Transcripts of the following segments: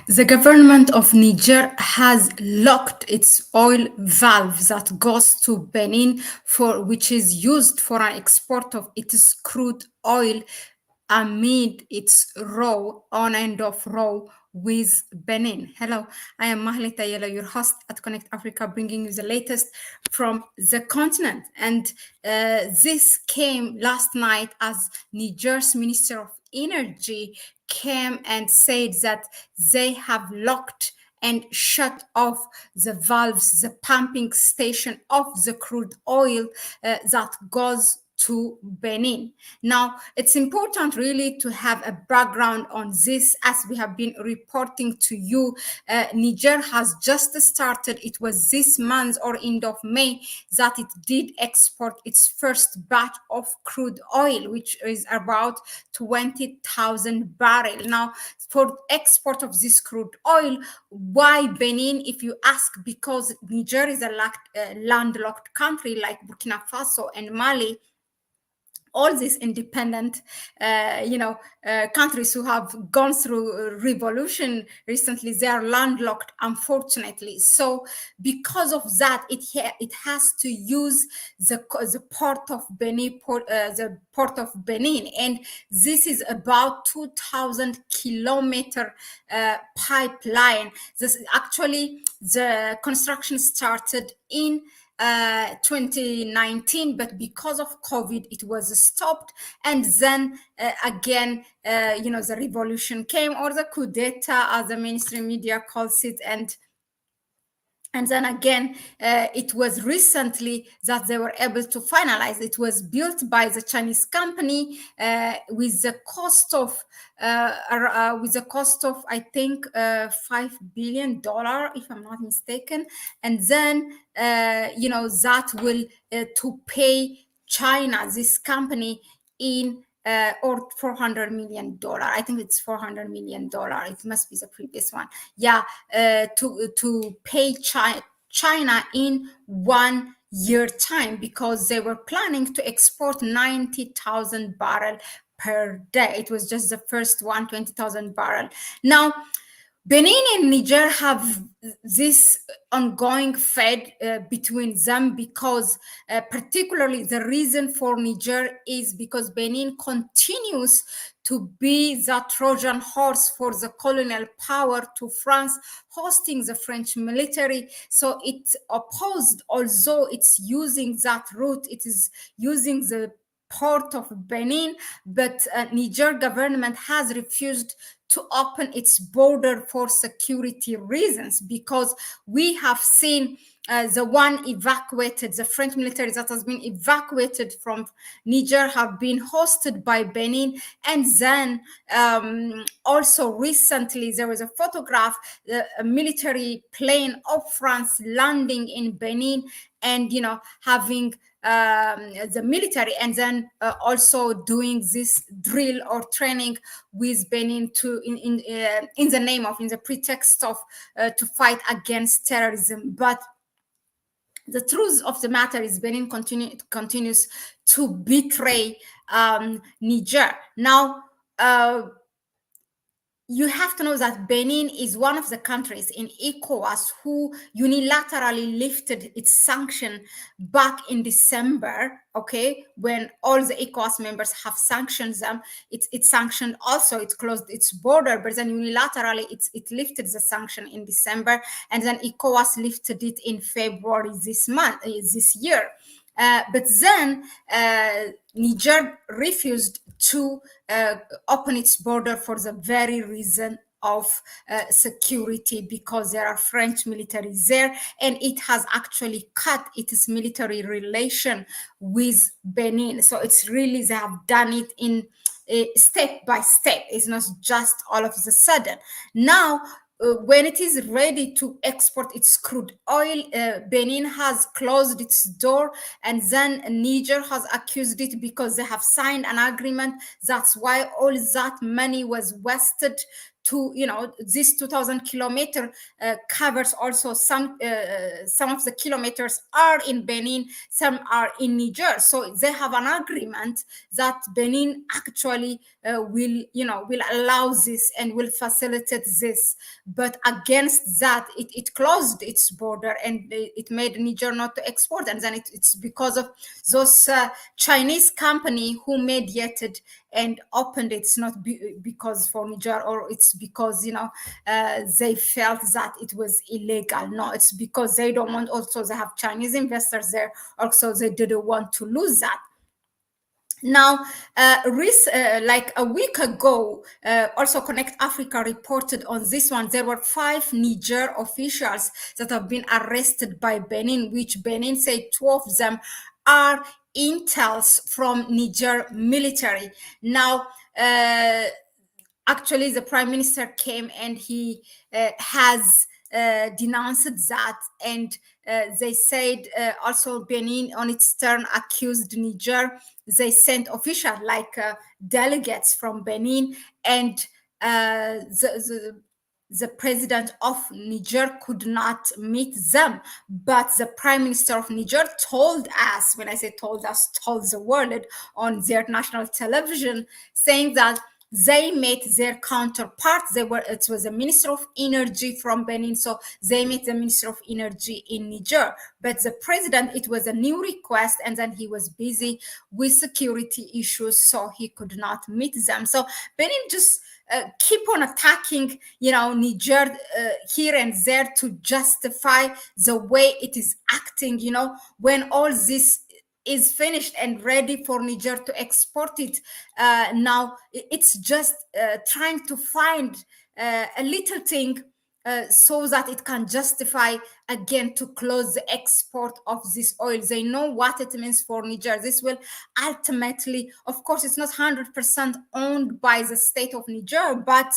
The government of Niger has locked its oil valve that goes to Benin for which is used for an export of its crude oil amid its row on and off row with Benin. Hello, I am Mahlet, Ayele, your host at Connect Africa, bringing you the latest from the continent. And this came last night as Niger's Minister of Energy came and said that they have locked and shut off the valves, the pumping station of the crude oil that goes to Benin. Now, it's important really to have a background on this as we have been reporting to you. Niger has just started, it was this month or end of May that it did export its first batch of crude oil, which is about 20,000 barrels. Now, for export of this crude oil, why Benin, if you ask? Because Niger is a landlocked country like Burkina Faso and Mali, all these independent, countries who have gone through revolution recently, they are landlocked, unfortunately. So, because of that, it has to use the port of Benin, the port of Benin, and this is about 2,000 kilometer pipeline. This actually the construction started in 2019, but because of COVID, it was stopped. And then again, the revolution came, or the coup d'etat, as the mainstream media calls it, and then again, it was recently that they were able to finalize. It was built by the Chinese company with the cost of I think $5 billion, if I'm not mistaken. And then that will to pay China, this company, in or $400 million. I think it's $400 million. It must be the previous one. Yeah, to pay China in 1 year time, because they were planning to export 90,000 barrels per day. It was just the first one, 20,000 barrels. Now, Benin and Niger have this ongoing fight between them, because particularly the reason for Niger is because Benin continues to be the Trojan horse for the colonial power to France, hosting the French military. So it opposed, although it's using that route, it is using the port of Benin, but Niger government has refused to open its border for security reasons, because we have seen the French military that has been evacuated from Niger have been hosted by Benin. And then also recently there was a photograph, a military plane of France landing in Benin, and having the military, and then also doing this drill or training with Benin to in the name of, in the pretext of to fight against terrorism. But the truth of the matter is Benin continues to betray Niger. Now, you have to know that Benin is one of the countries in ECOWAS who unilaterally lifted its sanction back in December, okay, when all the ECOWAS members have sanctioned them. It sanctioned also, it closed its border, but then unilaterally it lifted the sanction in December, and then ECOWAS lifted it in February this year. But then Niger refused to open its border for the very reason of security, because there are French militaries there, and it has actually cut its military relation with Benin. So it's really, they have done it in step by step. It's not just all of a sudden. Now, when it is ready to export its crude oil, Benin has closed its door, and then Niger has accused it because they have signed an agreement. That's why all that money was wasted to, this 2,000 kilometer covers also some of the kilometers are in Benin, some are in Niger. So they have an agreement that Benin actually will allow this and will facilitate this. But against that, it closed its border, and it made Niger not to export. And then it's because of those Chinese company who mediated and opened it. It's not because for Niger, or it's because they felt that it was illegal. No, it's because they don't want, also they have Chinese investors there, also they didn't want to lose that. Now, like a week ago, also Connect Africa reported on this one. There were 5 Niger officials that have been arrested by Benin, which Benin said 2 of them are intels from Niger military. Now, actually, the prime minister came and he has denounced that, and they said also Benin on its turn accused Niger. They sent officials like delegates from Benin, and the president of Niger could not meet them. But the prime minister of Niger told us, when I say told us, told the world on their national television, saying that they met their counterparts. It was a minister of energy from Benin, so they met the minister of energy in Niger. But the president, it was a new request, and then he was busy with security issues, so he could not meet them. So Benin just keep on attacking, Niger here and there to justify the way it is acting, when all this is finished and ready for Niger to export it. Now it's just trying to find a little thing so that it can justify again to close the export of this oil. They know what it means for Niger. This will ultimately, of course, it's not 100% owned by the state of Niger, but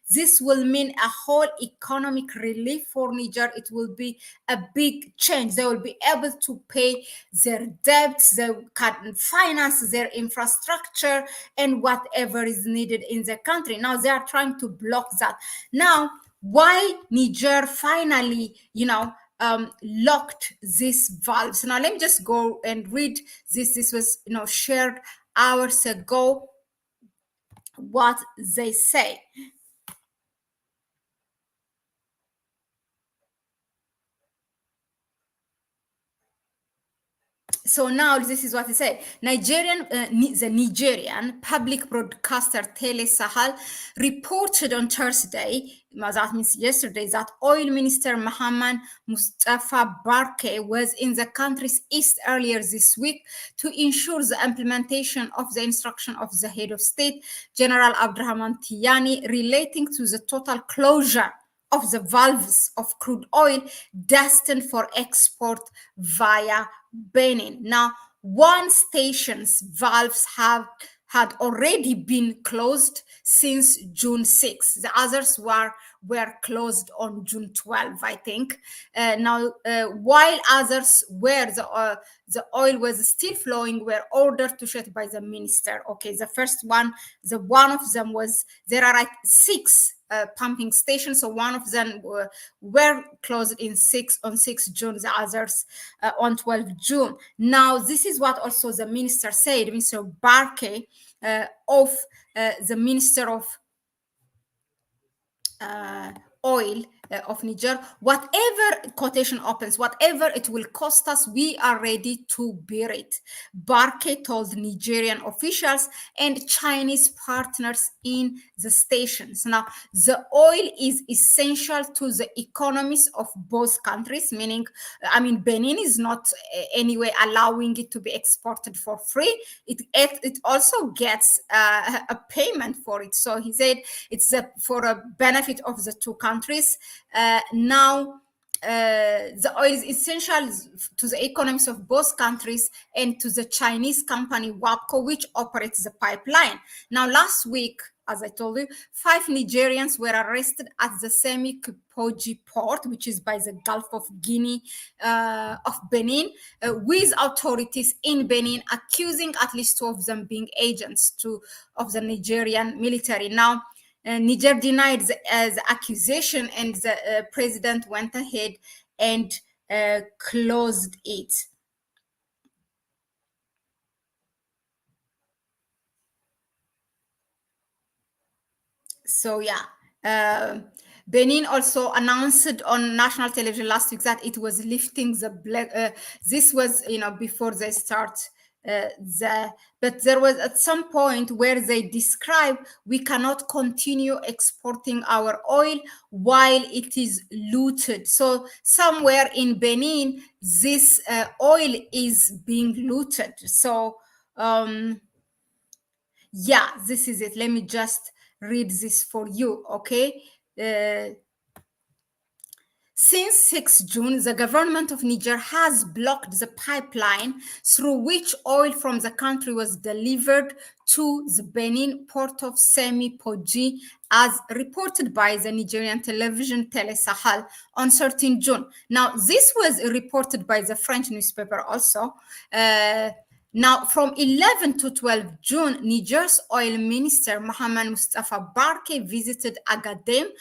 this will mean a whole economic relief for Niger. It will be a big change. They will be able to pay their debts, they can finance their infrastructure and whatever is needed in the country. Now they are trying to block that. Now, why Niger finally, locked these valves? Now let me just go and read this. This was, shared hours ago, what they say. So now this is what he said. The Nigerian public broadcaster Tele Sahel reported on Thursday, that means yesterday, that Oil Minister Mohammed Mustafa Barke was in the country's east earlier this week to ensure the implementation of the instruction of the head of state, General Abdurrahman Tiani, relating to the total closure of the valves of crude oil destined for export via Benin. Now, one station's valves had already been closed since June 6. The others were closed on June 12, I think. While others where the oil was still flowing were ordered to shut by the minister. Okay, the first one, one of them was, there are like 6 pumping stations. So one of them were closed on 6 June, the others on 12 June. Now, this is what also the minister said, Mr. Barke, of the Minister of oil of Niger. Whatever quotation opens, whatever it will cost us, we are ready to bear it. Barke told Nigerian officials and Chinese partners in the stations. Now, the oil is essential to the economies of both countries, meaning, Benin is not anyway allowing it to be exported for free. It also gets a payment for it. So he said it's for a benefit of the two countries. Now, the oil is essential to the economies of both countries and to the Chinese company WAPCO, which operates the pipeline. Now, last week, as I told you, 5 Nigerians were arrested at the Semi-Kupoji port, which is by the Gulf of Guinea of Benin, with authorities in Benin accusing at least 2 of them being agents of the Nigerian military. Now, Niger denied the accusation, and the president went ahead and closed it. So yeah, Benin also announced on national television last week that it was lifting the black. This was, before they start but there was at some point where they describe we cannot continue exporting our oil while it is looted. So somewhere in Benin, this oil is being looted. So yeah, this is it. Let me just read this for you, okay? Uh, since 6 June, the government of Niger has blocked the pipeline through which oil from the country was delivered to the Benin port of Semi Poji, as reported by the Nigerian television Tele Sahel on 13 June. Now, this was reported by the French newspaper also. Now, from 11 to 12 June, Niger's oil minister, Mohamed Mustafa Barke, visited Agadem,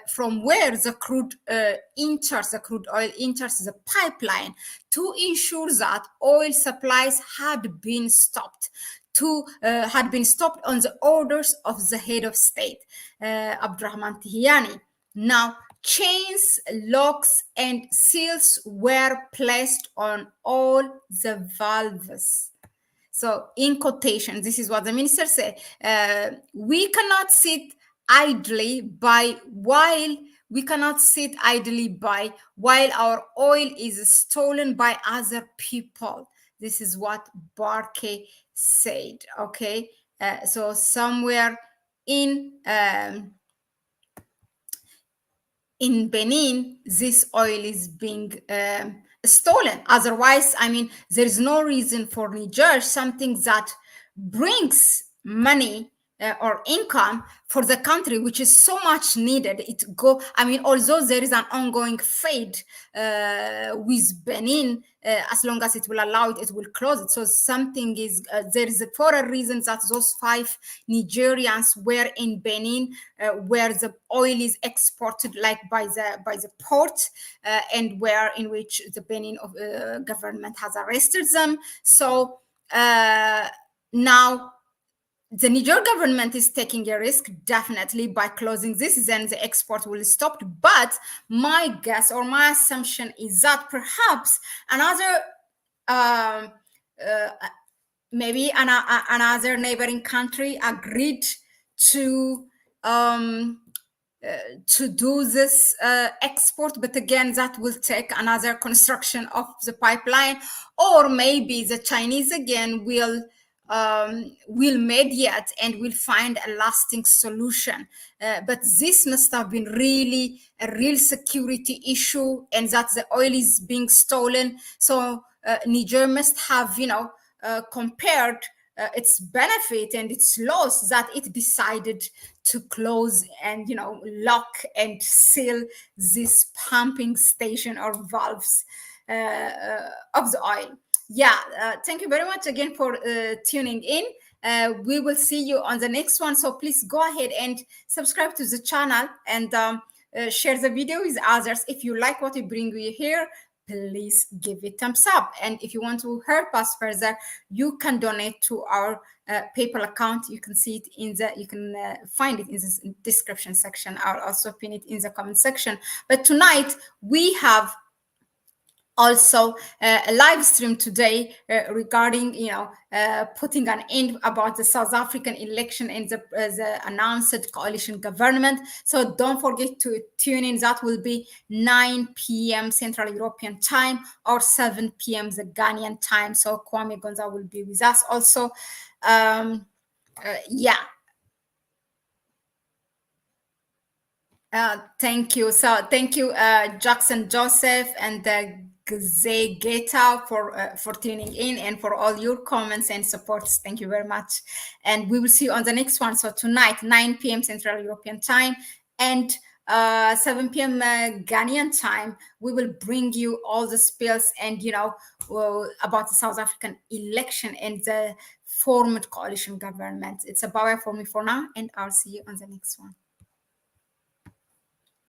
from where the crude oil enters the pipeline, to ensure that oil supplies had been stopped. Had been stopped on the orders of the head of state, Abdurrahman Tihani. Now, chains, locks, and seals were placed on all the valves. So, in quotation, this is what the minister said. We cannot sit idly by while our oil is stolen by other people. This is what Barke said. Okay, so somewhere in Benin, this oil is being stolen. Otherwise, I mean, there is no reason for Niger, something that brings money or income for the country, which is so much needed. Although there is an ongoing fight with Benin, as long as it will allow it, it will close it. So something is there is for a reason that those 5 Nigerians were in Benin, where the oil is exported, like by the port, and where in which the Benin government has arrested them. So now the Niger government is taking a risk, definitely, by closing this, then the export will stop. But my guess or my assumption is that perhaps another, maybe another neighboring country agreed to do this export, but again, that will take another construction of the pipeline, or maybe the Chinese again will mediate and will find a lasting solution. But this must have been really a real security issue, and that the oil is being stolen. So Niger must have, compared its benefit and its loss, that it decided to close and lock and seal this pumping station or valves of the oil. Yeah, thank you very much again for tuning in. We will see you on the next one. So please go ahead and subscribe to the channel, and share the video with others. If you like what we bring you here, please give it thumbs up. And if you want to help us further, you can donate to our PayPal account. You can see it you can find it in the description section. I'll also pin it in the comment section. But tonight we have also a live stream today regarding putting an end about the South African election and the announced coalition government. So don't forget to tune in. That will be 9 p.m. Central European time, or 7 p.m. the Ghanaian time. So Kwame Gonza will be with us also. Yeah. Thank you. So thank you, Jackson Joseph and Gze Geta for tuning in, and for all your comments and supports. Thank you very much. And we will see you on the next one. So tonight, 9 p.m. Central European time, and 7 p.m. Ghanaian time, we will bring you all the spills and about the South African election and the formed coalition government. It's a bye for me for now, and I'll see you on the next one.